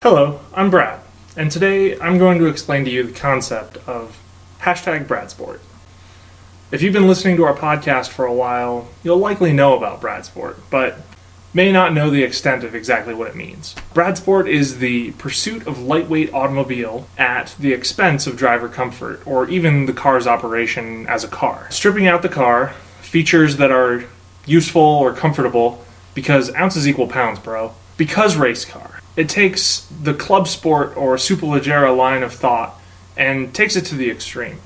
Hello, I'm Brad, and today I'm going to explain to you the concept of #Bradsport. If you've been listening to our podcast for a while, you'll likely know about Bradsport, but may not know the extent of exactly what it means. Bradsport is the pursuit of lightweight automobile at the expense of driver comfort, or even the car's operation as a car. Stripping out the car, features that are useful or comfortable, because ounces equal pounds, bro. Because race car. It takes the club sport or superleggera line of thought and takes it to the extreme.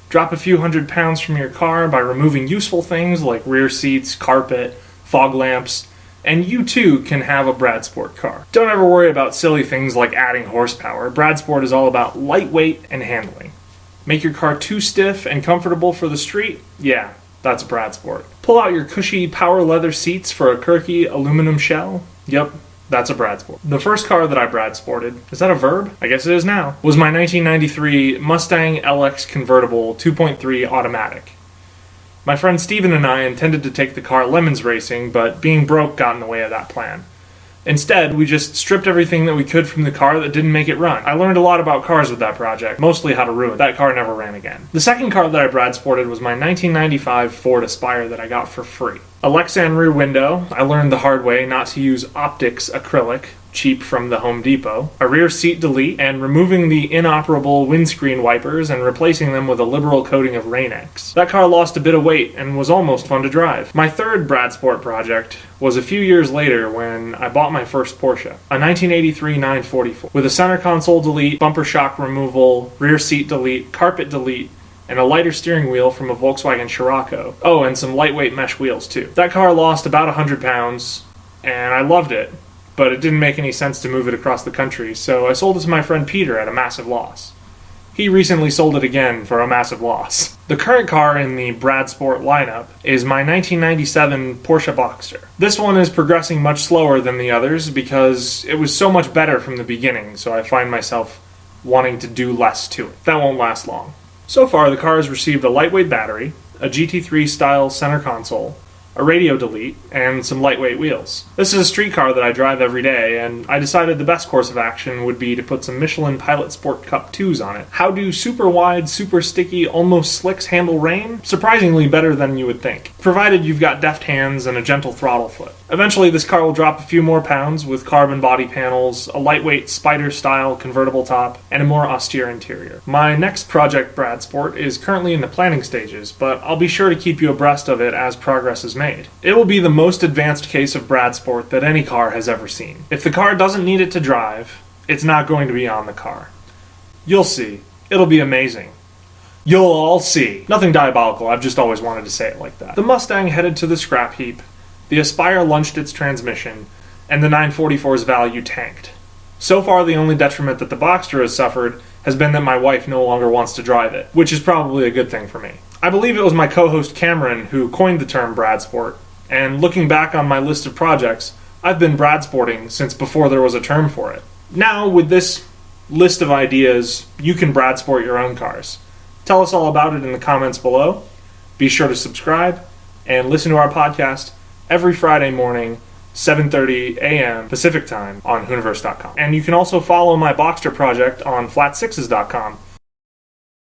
Drop a few hundred pounds from your car by removing useful things like rear seats, carpet, fog lamps, and you too can have a Bradsport car. Don't ever worry about silly things like adding horsepower. Bradsport is all about lightweight and handling. Make your car too stiff and comfortable for the street? Yeah, that's a Bradsport. Pull out your cushy power leather seats for a quirky aluminum shell? Yep. That's a Bradsport. The first car that I Bradsported, is that a verb? I guess it is now, was my 1993 Mustang LX convertible 2.3 automatic. My friend Steven and I intended to take the car lemons racing, but being broke got in the way of that plan. Instead, we just stripped everything that we could from the car that didn't make it run. I learned a lot about cars with that project, mostly how to ruin it. That car never ran again. The second car that I Bradsported was my 1995 Ford Aspire that I got for free. A Lexan rear window, I learned the hard way not to use Optics acrylic, cheap from the Home Depot, a rear seat delete, and removing the inoperable windscreen wipers and replacing them with a liberal coating of Rain-X. That car lost a bit of weight and was almost fun to drive. My third Bradsport project was a few years later when I bought my first Porsche, a 1983 944, with a center console delete, bumper shock removal, rear seat delete, carpet delete, and a lighter steering wheel from a Volkswagen Scirocco. Oh, and some lightweight mesh wheels too. That car lost about 100 pounds, and I loved it, but it didn't make any sense to move it across the country, so I sold it to my friend Peter at a massive loss. He recently sold it again for a massive loss. The current car in the Bradsport lineup is my 1997 Porsche Boxster. This one is progressing much slower than the others because it was so much better from the beginning, so I find myself wanting to do less to it. That won't last long. So far, the car has received a lightweight battery, a GT3 style center console, a radio delete, and some lightweight wheels. This is a street car that I drive every day, and I decided the best course of action would be to put some Michelin Pilot Sport Cup 2s on it. How do super wide, super sticky, almost slicks handle rain? Surprisingly better than you would think, provided you've got deft hands and a gentle throttle foot. Eventually this car will drop a few more pounds with carbon body panels, a lightweight Spider-style convertible top, and a more austere interior. My next project, Bradsport, is currently in the planning stages, but I'll be sure to keep you abreast of it as progress is made. It will be the most advanced case of Bradsport that any car has ever seen. If the car doesn't need it to drive, it's not going to be on the car. You'll see. It'll be amazing. You'll all see. Nothing diabolical, I've just always wanted to say it like that. The Mustang headed to the scrap heap, the Aspire lunched its transmission, and the 944's value tanked. So far, the only detriment that the Boxster has suffered has been that my wife no longer wants to drive it, which is probably a good thing for me. I believe it was my co-host Cameron who coined the term Bradsport, and looking back on my list of projects, I've been Bradsporting since before there was a term for it. Now, with this list of ideas, you can Bradsport your own cars. Tell us all about it in the comments below. Be sure to subscribe and listen to our podcast every Friday morning, 7:30 a.m. Pacific time on Hooniverse.com. And you can also follow my Boxster project on flat6s.com.